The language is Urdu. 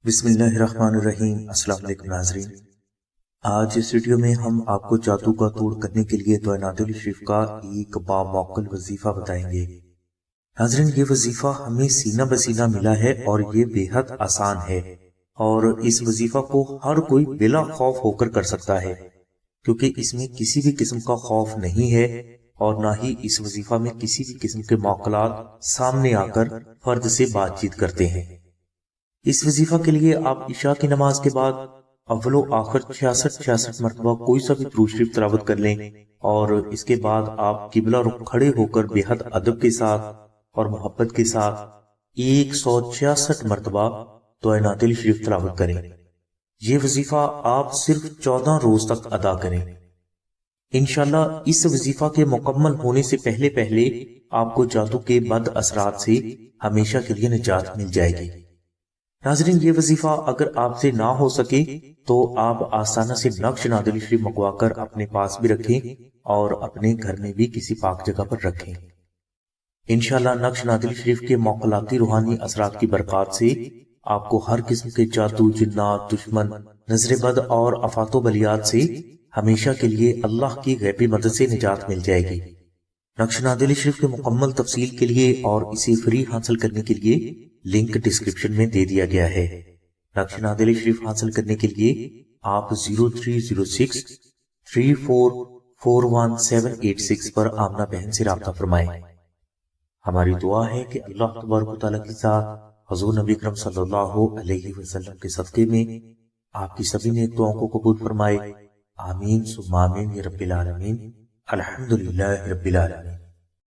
بسم اللہ الرحمن الرحیم۔ السلام علیکم ناظرین، آج اس ویڈیو میں ہم آپ کو جادو کا توڑ کرنے کے لیے دعائے نادل شریف کا ایک باموکل وظیفہ بتائیں گے۔ ناظرین، یہ وظیفہ ہمیں سینہ بسینہ ملا ہے اور یہ بے حد آسان ہے، اور اس وظیفہ کو ہر کوئی بلا خوف ہو کر سکتا ہے، کیونکہ اس میں کسی بھی قسم کا خوف نہیں ہے، اور نہ ہی اس وظیفہ میں کسی بھی قسم کے موکلات سامنے آ کر فرد سے بات چیت کرتے ہیں۔ اس وظیفہ کے لیے آپ عشاء کی نماز کے بعد اول و آخر 66 مرتبہ کوئی سا بھی درود شریف تلاوت کر لیں، اور اس کے بعد آپ قبلہ رخ کھڑے ہو کر بے حد ادب کے ساتھ اور محبت کے ساتھ 166 مرتبہ دعائے نادل شریف تلاوت کریں۔ یہ وظیفہ آپ صرف 14 روز تک ادا کریں۔ انشاءاللہ اس وظیفہ کے مکمل ہونے سے پہلے پہلے آپ کو جادو کے بد اثرات سے ہمیشہ کے لیے نجات مل جائے گی۔ ناظرین، یہ وظیفہ اگر آپ سے نہ ہو سکے تو آپ آستانہ سے نقش نادل شریف منگوا کر اپنے پاس بھی رکھیں اور اپنے گھر میں بھی کسی پاک جگہ پر رکھیں۔ انشاءاللہ نقش نادل شریف کے موکلاتی روحانی اثرات کی برکات سے آپ کو ہر قسم کے جادو، جنات، دشمن، نظر بد اور آفات و بلیات سے ہمیشہ کے لیے اللہ کی غیبی مدد سے نجات مل جائے گی۔ نقش نادل شریف کے مکمل تفصیل کے لیے اور اسے فری حاصل کرنے کے لیے لنک ڈسکرپشن میں دے دیا گیا ہے۔ نقش نادل شریف حاصل کرنے کے لیے آپ 0306 3441 پر آمنہ بہن سے رابطہ فرمائیں۔ ہماری دعا ہے کہ اللہ تبارک و تعالیٰ کی ذات حضور نبی اکرم صلی اللہ علیہ وسلم کے صدقے میں آپ کی سبھی نیک دعاؤں کو قبول فرمائے۔ آمین ثم آمین یا رب العالمین۔ الحمدللہ رب العالمین۔